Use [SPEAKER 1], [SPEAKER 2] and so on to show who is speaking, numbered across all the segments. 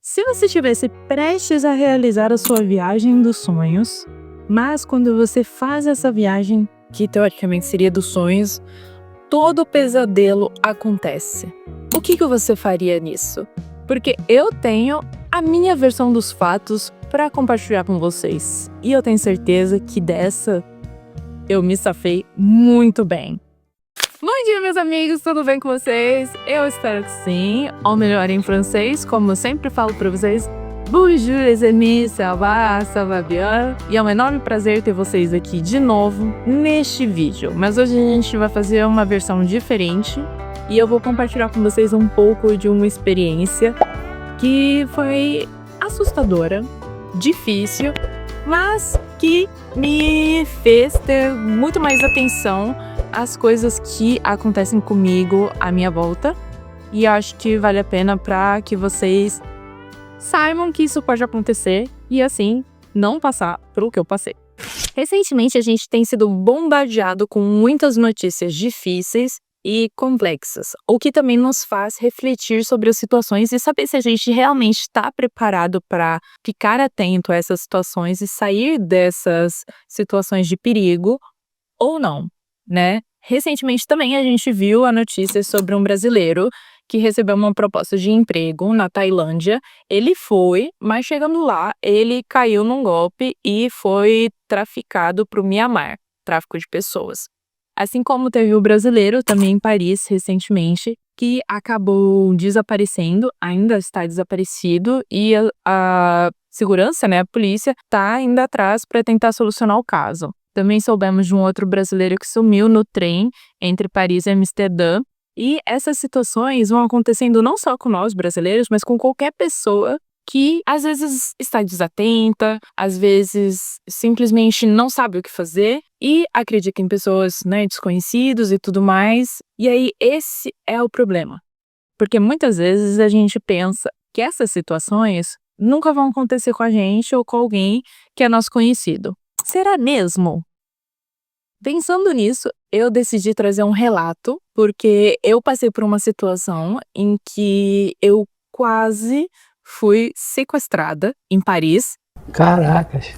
[SPEAKER 1] Se você estivesse prestes a realizar a sua viagem dos sonhos, mas quando você faz essa viagem, que teoricamente seria dos sonhos, todo o pesadelo acontece. O que você faria nisso? Porque eu tenho a minha versão dos fatos para compartilhar com vocês. E eu tenho certeza que dessa eu me safei muito bem. Bom dia, meus amigos, tudo bem com vocês? Eu espero que sim. Ou melhor, em francês, como eu sempre falo para vocês, bonjour les amis, ça va bien? E é um enorme prazer ter vocês aqui de novo neste vídeo. Mas hoje a gente vai fazer uma versão diferente e eu vou compartilhar com vocês um pouco de uma experiência que foi assustadora, difícil, mas que me fez ter muito mais atenção às coisas que acontecem comigo à minha volta. E acho que vale a pena para que vocês saibam que isso pode acontecer e assim não passar pelo que eu passei. Recentemente a gente tem sido bombardeado com muitas notícias difíceis e complexas, o que também nos faz refletir sobre as situações e saber se a gente realmente está preparado para ficar atento a essas situações e sair dessas situações de perigo ou não, né? Recentemente também a gente viu a notícia sobre um brasileiro que recebeu uma proposta de emprego na Tailândia. Ele foi, mas chegando lá, ele caiu num golpe e foi traficado para o Mianmar, tráfico de pessoas. Assim como teve o brasileiro também em Paris recentemente, que acabou desaparecendo, ainda está desaparecido, e a segurança, né, a polícia, está indo atrás para tentar solucionar o caso. Também soubemos de um outro brasileiro que sumiu no trem entre Paris e Amsterdã. E essas situações vão acontecendo não só com nós brasileiros, mas com qualquer pessoa que às vezes está desatenta, às vezes simplesmente não sabe o que fazer e acredita em pessoas, né, desconhecidos e tudo mais. E aí esse é o problema. Porque muitas vezes a gente pensa que essas situações nunca vão acontecer com a gente ou com alguém que é nosso conhecido. Será mesmo? Pensando nisso, eu decidi trazer um relato, porque eu passei por uma situação em que eu quase fui sequestrada em Paris.
[SPEAKER 2] Caracas.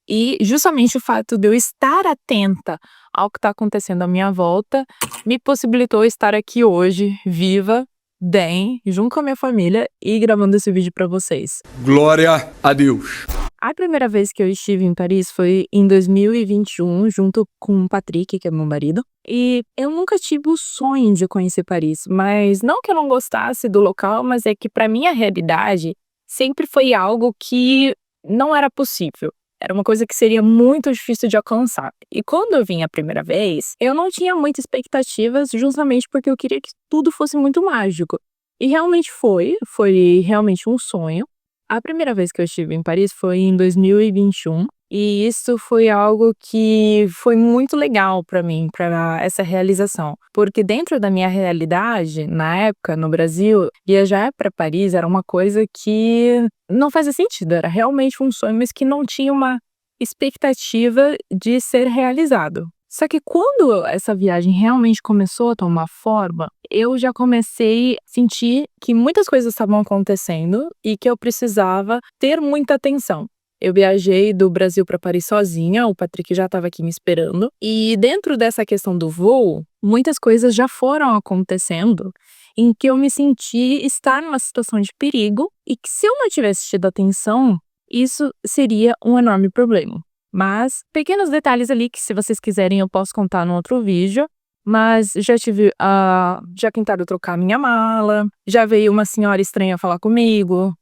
[SPEAKER 1] E justamente o fato de eu estar atenta ao que está acontecendo à minha volta me possibilitou estar aqui hoje, viva, bem, junto com a minha família e gravando esse vídeo para vocês.
[SPEAKER 2] Glória a Deus.
[SPEAKER 1] A primeira vez que eu estive em Paris foi em 2021, junto com o Patrick, que é meu marido. E eu nunca tive o sonho de conhecer Paris, mas não que eu não gostasse do local, mas é que para minha realidade sempre foi algo que não era possível. Era uma coisa que seria muito difícil de alcançar. E quando eu vim a primeira vez, eu não tinha muitas expectativas, justamente porque eu queria que tudo fosse muito mágico. E realmente foi realmente um sonho. A primeira vez que eu estive em Paris foi em 2021 e isso foi algo que foi muito legal para mim, para essa realização. Porque dentro da minha realidade, na época, no Brasil, viajar para Paris era uma coisa que não fazia sentido, era realmente um sonho, mas que não tinha uma expectativa de ser realizado. Só que quando essa viagem realmente começou a tomar forma, eu já comecei a sentir que muitas coisas estavam acontecendo e que eu precisava ter muita atenção. Eu viajei do Brasil para Paris sozinha, o Patrick já estava aqui me esperando. E dentro dessa questão do voo, muitas coisas já foram acontecendo em que eu me senti estar numa situação de perigo e que se eu não tivesse tido atenção, isso seria um enorme problema. Mas pequenos detalhes ali que se vocês quiserem eu posso contar num outro vídeo. Mas já tentaram trocar minha mala, já veio uma senhora estranha falar comigo,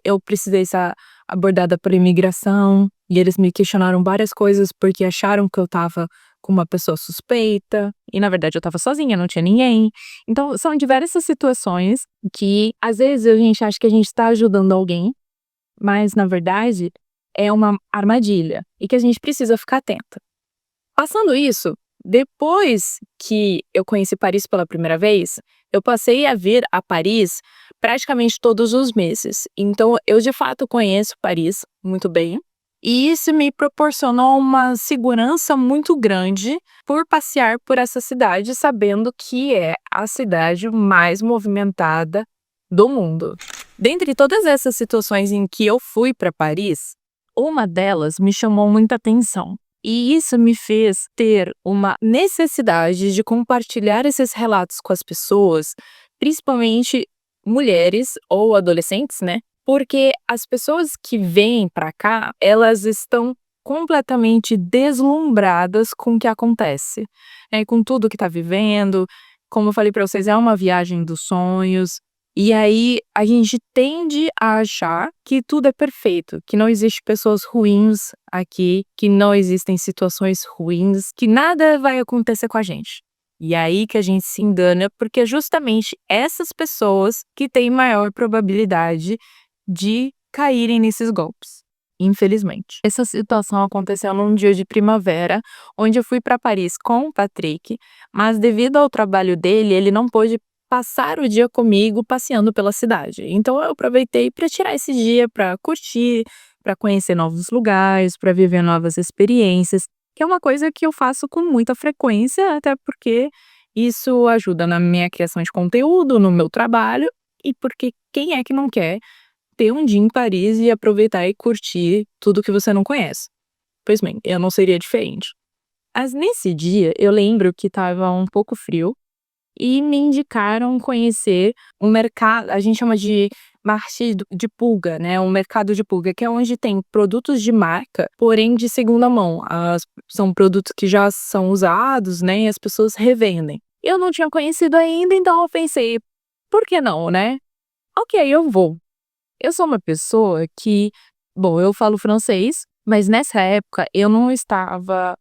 [SPEAKER 1] eu precisei ser abordada por imigração e eles me questionaram várias coisas porque acharam que eu tava com uma pessoa suspeita e na verdade eu tava sozinha, não tinha ninguém. Então são diversas situações que às vezes a gente acha que a gente tá ajudando alguém, mas na verdade é uma armadilha e que a gente precisa ficar atenta. Passando isso, depois que eu conheci Paris pela primeira vez, eu passei a vir a Paris praticamente todos os meses. Então, eu de fato conheço Paris muito bem. E isso me proporcionou uma segurança muito grande por passear por essa cidade, sabendo que é a cidade mais movimentada do mundo. Dentre todas essas situações em que eu fui para Paris, uma delas me chamou muita atenção. E isso me fez ter uma necessidade de compartilhar esses relatos com as pessoas, principalmente mulheres ou adolescentes, né? Porque as pessoas que vêm para cá, elas estão completamente deslumbradas com o que acontece, né? Com tudo que tá vivendo. Como eu falei para vocês, é uma viagem dos sonhos. E aí a gente tende a achar que tudo é perfeito, que não existe pessoas ruins aqui, que não existem situações ruins, que nada vai acontecer com a gente. E aí que a gente se engana, porque é justamente essas pessoas que têm maior probabilidade de caírem nesses golpes. Infelizmente. Essa situação aconteceu num dia de primavera, onde eu fui para Paris com o Patrick, mas devido ao trabalho dele, ele não pôde passar o dia comigo passeando pela cidade. Então eu aproveitei para tirar esse dia para curtir, para conhecer novos lugares, para viver novas experiências, que é uma coisa que eu faço com muita frequência, até porque isso ajuda na minha criação de conteúdo, no meu trabalho, e porque quem é que não quer ter um dia em Paris e aproveitar e curtir tudo que você não conhece? Pois bem, eu não seria diferente. Mas nesse dia, eu lembro que estava um pouco frio e me indicaram conhecer um mercado, a gente chama de marché de pulga, né? Um mercado de pulga, que é onde tem produtos de marca, porém de segunda mão. São produtos que já são usados, né? E as pessoas revendem. Eu não tinha conhecido ainda, então eu pensei, por que não, né? Ok, eu vou. Eu sou uma pessoa que, bom, eu falo francês, mas nessa época eu não estava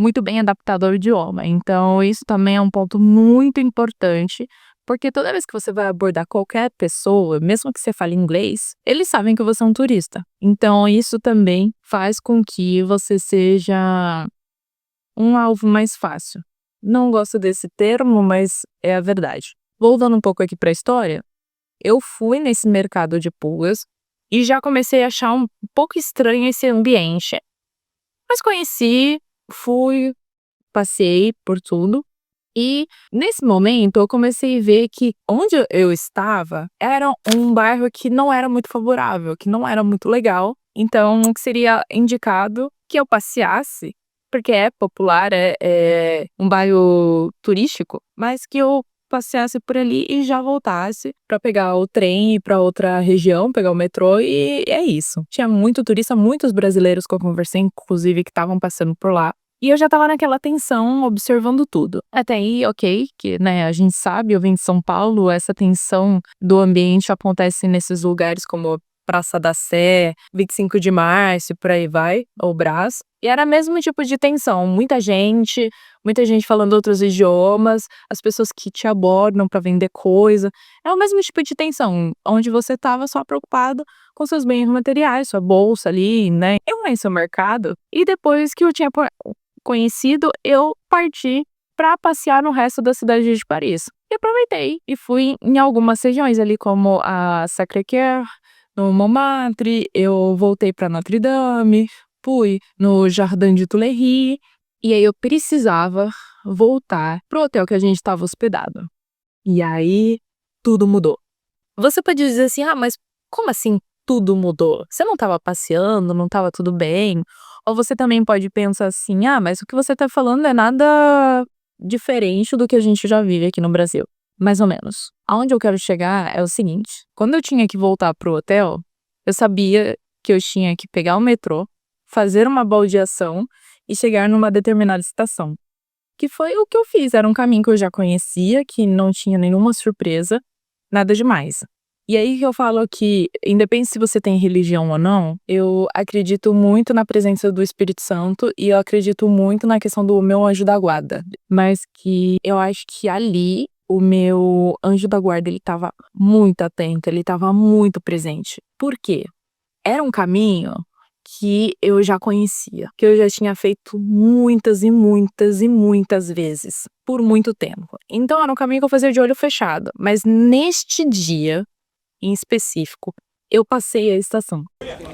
[SPEAKER 1] muito bem adaptado ao idioma. Então, isso também é um ponto muito importante, porque toda vez que você vai abordar qualquer pessoa, mesmo que você fale inglês, eles sabem que você é um turista. Então, isso também faz com que você seja um alvo mais fácil. Não gosto desse termo, mas é a verdade. Voltando um pouco aqui para a história, eu fui nesse mercado de pulgas e já comecei a achar um pouco estranho esse ambiente. Mas conheci, fui, passei por tudo. E nesse momento eu comecei a ver que onde eu estava era um bairro que não era muito favorável, que não era muito legal. Então seria indicado que eu passeasse, porque é popular, é um bairro turístico, mas que eu passeasse por ali e já voltasse para pegar o trem e ir para outra região, pegar o metrô, e é isso. Tinha muito turista, muitos brasileiros que eu conversei, inclusive, que estavam passando por lá. E eu já tava naquela tensão, observando tudo. Até aí, ok, que, né, a gente sabe, eu vim de São Paulo, essa tensão do ambiente acontece nesses lugares como Praça da Sé, 25 de Março, por aí vai, ou Brás. E era o mesmo tipo de tensão, muita gente falando outros idiomas, as pessoas que te abordam pra vender coisa. É o mesmo tipo de tensão, onde você tava só preocupado com seus bens materiais, sua bolsa ali, né? Eu conheci o mercado e depois que eu tinha conhecido, eu parti para passear no resto da cidade de Paris. E aproveitei e fui em algumas regiões ali, como a Sacré-Cœur, no Montmartre, eu voltei para Notre Dame, fui no Jardim de Tuileries, e aí eu precisava voltar pro hotel que a gente estava hospedado. E aí tudo mudou. Você pode dizer assim, mas como assim tudo mudou? Você não estava passeando, não estava tudo bem? Ou você também pode pensar assim, mas o que você está falando é nada diferente do que a gente já vive aqui no Brasil. Mais ou menos. Aonde eu quero chegar é o seguinte, quando eu tinha que voltar pro hotel, eu sabia que eu tinha que pegar o metrô, fazer uma baldeação e chegar numa determinada estação. Que foi o que eu fiz, era um caminho que eu já conhecia, que não tinha nenhuma surpresa, nada demais. E aí que eu falo que, independente se você tem religião ou não, eu acredito muito na presença do Espírito Santo e eu acredito muito na questão do meu anjo da guarda. Mas que eu acho que ali o meu anjo da guarda, ele tava muito atento, ele tava muito presente. Por quê? Era um caminho que eu já conhecia, que eu já tinha feito muitas e muitas e muitas vezes, por muito tempo. Então era um caminho que eu fazia de olho fechado. Mas neste dia, em específico, eu passei a estação.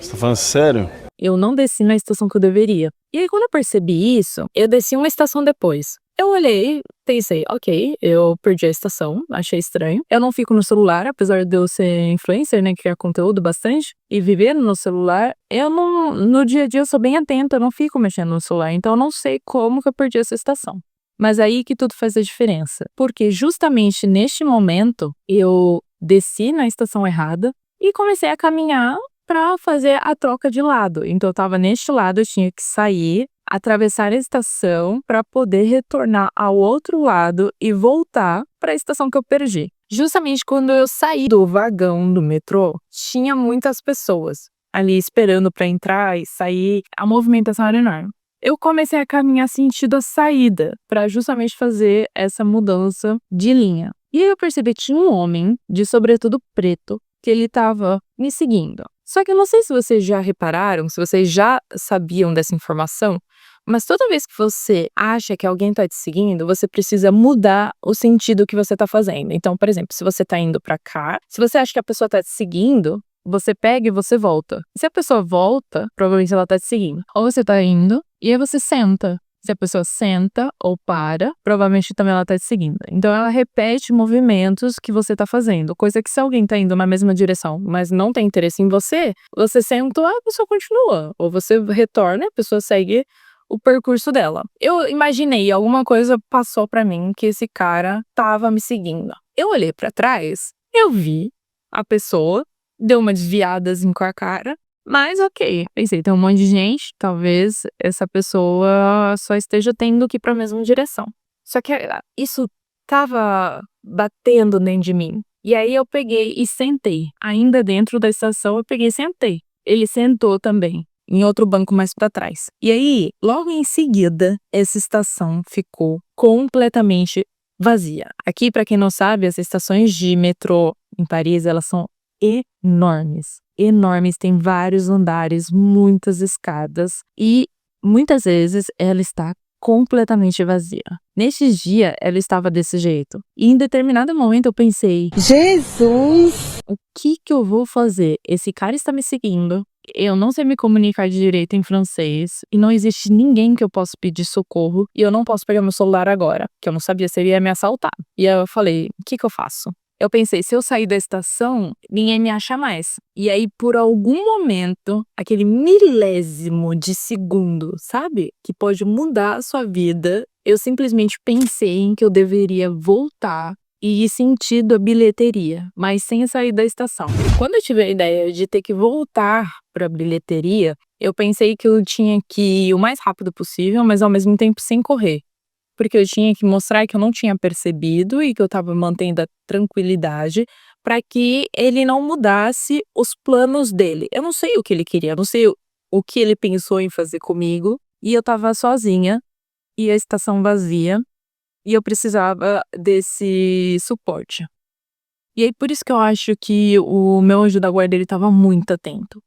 [SPEAKER 3] Você tá falando sério?
[SPEAKER 1] Eu não desci na estação que eu deveria. E aí, quando eu percebi isso, eu desci uma estação depois. Eu olhei, pensei, ok, eu perdi a estação, achei estranho. Eu não fico no celular, apesar de eu ser influencer, né, criar conteúdo bastante e viver no celular, eu não, no dia a dia eu sou bem atenta, eu não fico mexendo no celular, então eu não sei como que eu perdi essa estação. Mas aí que tudo faz a diferença, porque justamente neste momento eu desci na estação errada e comecei a caminhar para fazer a troca de lado. Então eu tava neste lado, eu tinha que sair, atravessar a estação para poder retornar ao outro lado e voltar para a estação que eu perdi. Justamente quando eu saí do vagão do metrô, tinha muitas pessoas ali esperando para entrar e sair. A movimentação era enorme. Eu comecei a caminhar sentido a saída para justamente fazer essa mudança de linha. E aí eu percebi que tinha um homem de sobretudo preto que ele estava me seguindo. Só que eu não sei se vocês já repararam, se vocês já sabiam dessa informação, mas toda vez que você acha que alguém está te seguindo, você precisa mudar o sentido que você está fazendo. Então, por exemplo, se você está indo para cá, se você acha que a pessoa está te seguindo, você pega e você volta. Se a pessoa volta, provavelmente ela está te seguindo. Ou você está indo e aí você senta. Se a pessoa senta ou para, provavelmente também ela tá te seguindo. Então ela repete movimentos que você tá fazendo. Coisa que se alguém tá indo na mesma direção, mas não tem interesse em você, você sentou, a pessoa continua. Ou você retorna, a pessoa segue o percurso dela. Eu imaginei, alguma coisa passou pra mim que esse cara tava me seguindo. Eu olhei pra trás, eu vi a pessoa, deu uma desviada assim com a cara. Mas ok, pensei, tem um monte de gente, talvez essa pessoa só esteja tendo que ir pra mesma direção. Só que isso tava batendo dentro de mim. E aí eu peguei e sentei. Ainda dentro da estação, eu peguei e sentei. Ele sentou também, em outro banco mais pra trás. E aí, logo em seguida, essa estação ficou completamente vazia. Aqui, pra quem não sabe, as estações de metrô em Paris, elas são enormes. Enormes, tem vários andares, muitas escadas e muitas vezes ela está completamente vazia. Nesses dias ela estava desse jeito. E em determinado momento eu pensei: Jesus! O que eu vou fazer? Esse cara está me seguindo. Eu não sei me comunicar direito em francês e não existe ninguém que eu possa pedir socorro e eu não posso pegar meu celular agora, que eu não sabia se ele ia me assaltar. E aí eu falei: o que eu faço? Eu pensei, se eu sair da estação, ninguém me acha mais. E aí, por algum momento, aquele milésimo de segundo, sabe? Que pode mudar a sua vida, eu simplesmente pensei em que eu deveria voltar e ir sentido a bilheteria, mas sem sair da estação. Quando eu tive a ideia de ter que voltar para a bilheteria, eu pensei que eu tinha que ir o mais rápido possível, mas ao mesmo tempo sem correr. Porque eu tinha que mostrar que eu não tinha percebido e que eu estava mantendo a tranquilidade para que ele não mudasse os planos dele. Eu não sei o que ele queria, eu não sei o que ele pensou em fazer comigo. E eu estava sozinha e a estação vazia e eu precisava desse suporte. E aí por isso que eu acho que o meu anjo da guarda ele estava muito atento.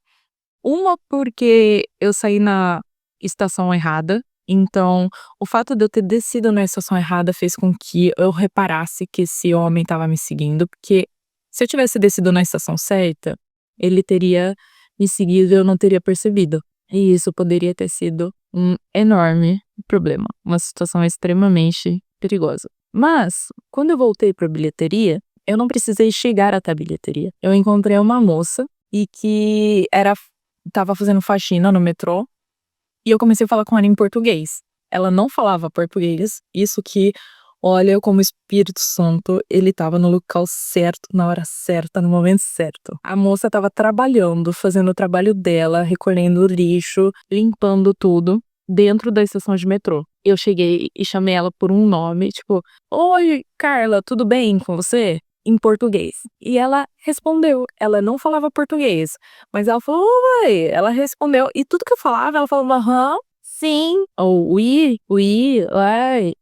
[SPEAKER 1] Uma porque eu saí na estação errada. Então, o fato de eu ter descido na estação errada fez com que eu reparasse que esse homem estava me seguindo, porque se eu tivesse descido na estação certa, ele teria me seguido e eu não teria percebido. E isso poderia ter sido um enorme problema, uma situação extremamente perigosa. Mas, quando eu voltei para a bilheteria, eu não precisei chegar até a bilheteria. Eu encontrei uma moça e que estava fazendo faxina no metrô. E eu comecei a falar com ela em português. Ela não falava português, isso que, olha, como o Espírito Santo, ele estava no local certo, na hora certa, no momento certo. A moça estava trabalhando, fazendo o trabalho dela, recolhendo o lixo, limpando tudo, dentro da estação de metrô. Eu cheguei e chamei ela por um nome, tipo, oi, Carla, tudo bem com você? Em português. E ela respondeu. Ela não falava português, mas ela falou, oi. Ela respondeu. E tudo que eu falava, ela falava, aham, sim, ou oui, ouais,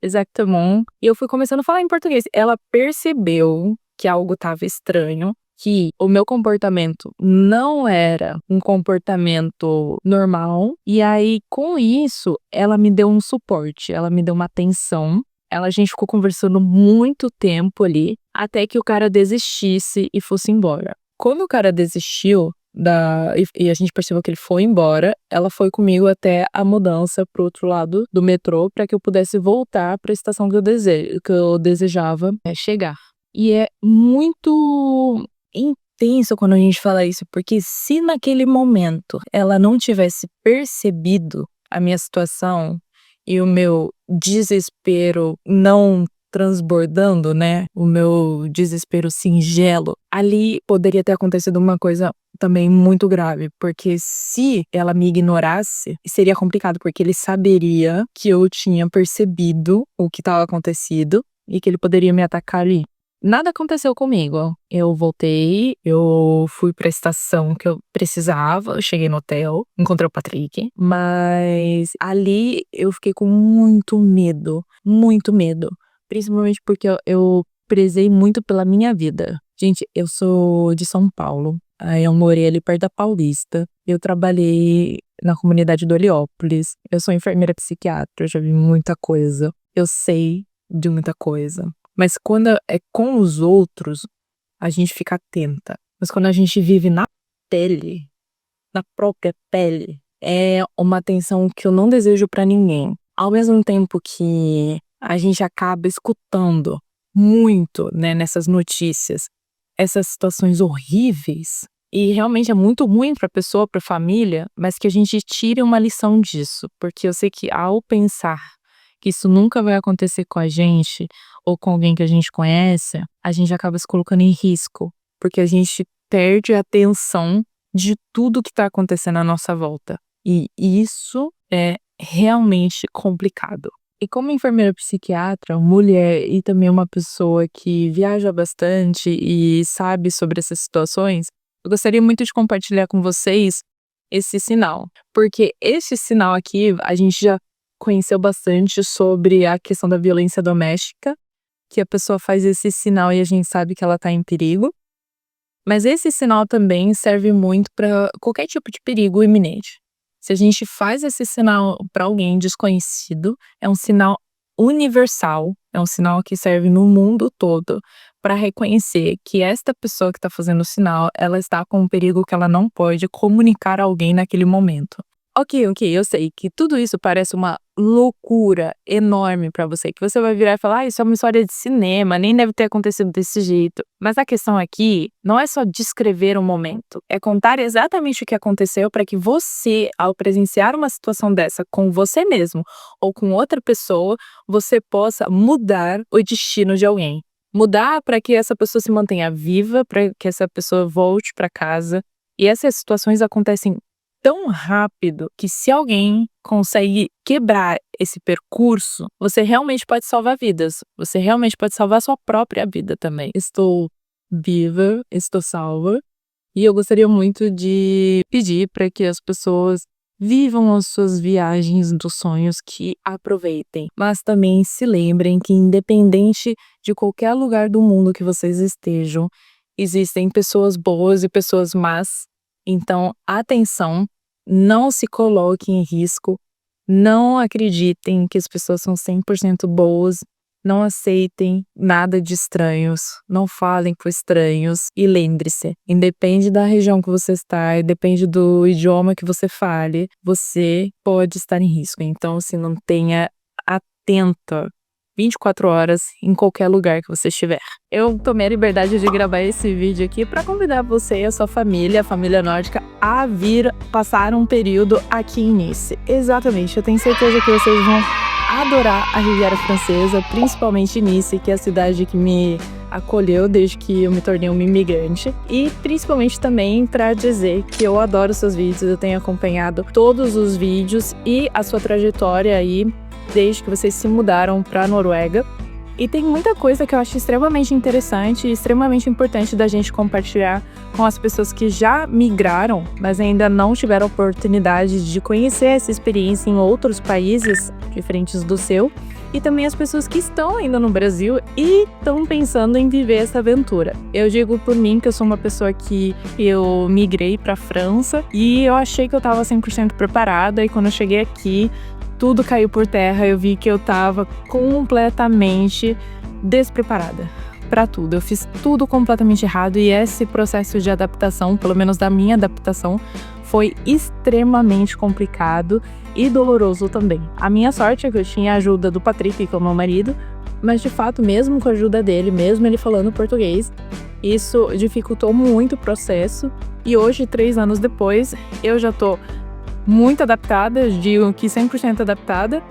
[SPEAKER 1] exactement. E eu fui começando a falar em português. Ela percebeu que algo estava estranho, que o meu comportamento não era um comportamento normal. E aí, com isso, ela me deu um suporte, ela me deu uma atenção. A gente ficou conversando muito tempo ali, até que o cara desistisse e fosse embora. Quando o cara desistiu, e a gente percebeu que ele foi embora, ela foi comigo até a mudança pro outro lado do metrô para que eu pudesse voltar para a estação que eu desejava chegar. E é muito intenso quando a gente fala isso, porque se naquele momento ela não tivesse percebido a minha situação e o meu desespero não transbordando, né? O meu desespero singelo, ali poderia ter acontecido uma coisa também muito grave, porque se ela me ignorasse, seria complicado, porque ele saberia que eu tinha percebido o que estava acontecido e que ele poderia me atacar ali. Nada aconteceu comigo. Eu voltei, eu fui pra estação que eu precisava, eu cheguei no hotel, encontrei o Patrick, mas ali eu fiquei com muito medo, principalmente porque eu prezei muito pela minha vida. Gente, eu sou de São Paulo, aí eu morei ali perto da Paulista, eu trabalhei na comunidade do Heliópolis, eu sou enfermeira psiquiatra, eu já vi muita coisa, eu sei de muita coisa. Mas quando é com os outros, a gente fica atenta. Mas quando a gente vive na pele, na própria pele, é uma atenção que eu não desejo pra ninguém. Ao mesmo tempo que a gente acaba escutando muito, né, nessas notícias, essas situações horríveis, e realmente é muito ruim pra pessoa, pra família, mas que a gente tire uma lição disso. Porque eu sei que ao pensar que isso nunca vai acontecer com a gente ou com alguém que a gente conhece, a gente acaba se colocando em risco, porque a gente perde a atenção de tudo que está acontecendo à nossa volta. E isso é realmente complicado. E como enfermeira psiquiatra, mulher e também uma pessoa que viaja bastante e sabe sobre essas situações, eu gostaria muito de compartilhar com vocês esse sinal. Porque esse sinal aqui, a gente já conheceu bastante sobre a questão da violência doméstica, que a pessoa faz esse sinal e a gente sabe que ela tá em perigo. Mas esse sinal também serve muito para qualquer tipo de perigo iminente. Se a gente faz esse sinal para alguém desconhecido, é um sinal universal, é um sinal que serve no mundo todo para reconhecer que esta pessoa que está fazendo o sinal, ela está com um perigo que ela não pode comunicar a alguém naquele momento. Ok, eu sei que tudo isso parece uma loucura enorme pra você, que você vai virar e falar, isso é uma história de cinema, nem deve ter acontecido desse jeito. Mas a questão aqui não é só descrever o momento, é contar exatamente o que aconteceu para que você, ao presenciar uma situação dessa com você mesmo ou com outra pessoa, você possa mudar o destino de alguém. Mudar para que essa pessoa se mantenha viva, para que essa pessoa volte para casa. E essas situações acontecem tão rápido que se alguém consegue quebrar esse percurso, você realmente pode salvar vidas. Você realmente pode salvar sua própria vida também. Estou viva, estou salva. E eu gostaria muito de pedir para que as pessoas vivam as suas viagens dos sonhos, que aproveitem. Mas também se lembrem que independente de qualquer lugar do mundo que vocês estejam, existem pessoas boas e pessoas más. Então, atenção, não se coloque em risco, não acreditem que as pessoas são 100% boas, não aceitem nada de estranhos, não falem com estranhos e lembre-se, independe da região que você está, depende do idioma que você fale, você pode estar em risco. Então, se não tenha atenta 24 horas em qualquer lugar que você estiver. Eu tomei a liberdade de gravar esse vídeo aqui para convidar você e a sua família, a família nórdica, a vir passar um período aqui em Nice. Exatamente, eu tenho certeza que vocês vão adorar a Riviera Francesa, principalmente Nice, que é a cidade que me acolheu desde que eu me tornei uma imigrante. E principalmente também para dizer que eu adoro seus vídeos, eu tenho acompanhado todos os vídeos e a sua trajetória aí, desde que vocês se mudaram para a Noruega. E tem muita coisa que eu acho extremamente interessante e extremamente importante da gente compartilhar com as pessoas que já migraram, mas ainda não tiveram a oportunidade de conhecer essa experiência em outros países diferentes do seu. E também as pessoas que estão ainda no Brasil e estão pensando em viver essa aventura. Eu digo por mim que eu sou uma pessoa que eu migrei para a França e eu achei que eu estava 100% preparada, e quando eu cheguei aqui, tudo caiu por terra. Eu vi que eu estava completamente despreparada pra tudo. Eu fiz tudo completamente errado e esse processo de adaptação, pelo menos da minha adaptação, foi extremamente complicado e doloroso também. A minha sorte é que eu tinha a ajuda do Patrick, que é o meu marido, mas de fato, mesmo com a ajuda dele, mesmo ele falando português, isso dificultou muito o processo. E hoje, 3 anos depois, eu já tô muito adaptada, digo que 100% adaptada,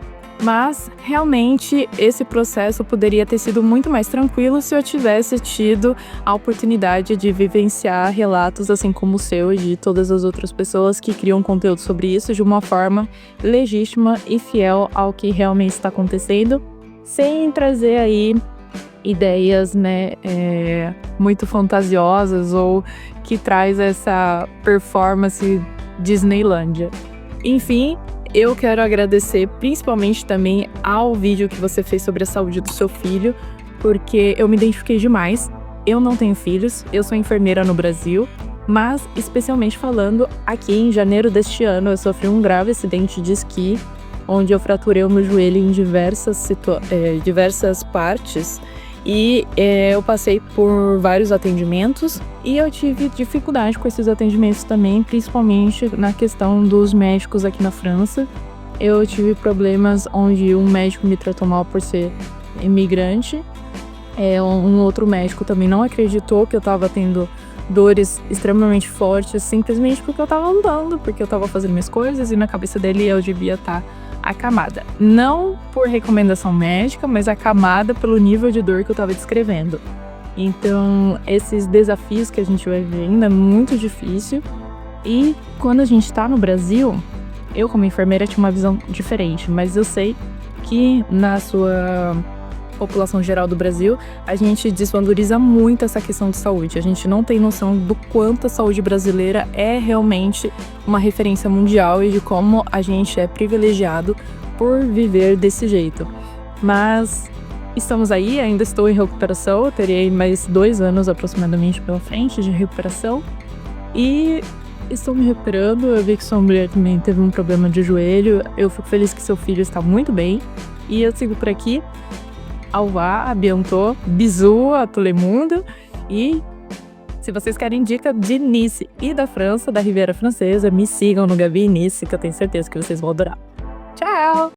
[SPEAKER 1] mas realmente esse processo poderia ter sido muito mais tranquilo se eu tivesse tido a oportunidade de vivenciar relatos assim como o seu e de todas as outras pessoas que criam conteúdo sobre isso de uma forma legítima e fiel ao que realmente está acontecendo, sem trazer aí ideias, né, muito fantasiosas ou que traz essa performance Disneylândia. Enfim, eu quero agradecer principalmente também ao vídeo que você fez sobre a saúde do seu filho, porque eu me identifiquei demais. Eu não tenho filhos, eu sou enfermeira no Brasil, mas especialmente falando, aqui em janeiro deste ano eu sofri um grave acidente de esqui, onde eu fraturei o meu joelho em diversas partes. E eu passei por vários atendimentos e eu tive dificuldade com esses atendimentos também, principalmente na questão dos médicos aqui na França. Eu tive problemas onde um médico me tratou mal por ser imigrante. Um outro médico também não acreditou que eu estava tendo dores extremamente fortes, simplesmente porque eu estava andando, porque eu estava fazendo minhas coisas e na cabeça dele eu devia estar acamada. Não por recomendação médica, mas acamada pelo nível de dor que eu estava descrevendo. Então, esses desafios que a gente vai ver ainda é muito difícil. E quando a gente está no Brasil, eu como enfermeira tinha uma visão diferente, mas eu sei que na sua população geral do Brasil, a gente desvaloriza muito essa questão de saúde. A gente não tem noção do quanto a saúde brasileira é realmente uma referência mundial e de como a gente é privilegiado por viver desse jeito. Mas estamos aí, ainda estou em recuperação, eu terei mais 2 anos aproximadamente pela frente de recuperação e estou me recuperando. Eu vi que sua mulher também teve um problema de joelho, eu fico feliz que seu filho está muito bem e eu sigo por aqui. Au revoir, à bientôt, bisous a tout le monde. E se vocês querem dica de Nice e da França, da Riviera Francesa, me sigam no Gabi Nice, que eu tenho certeza que vocês vão adorar. Tchau!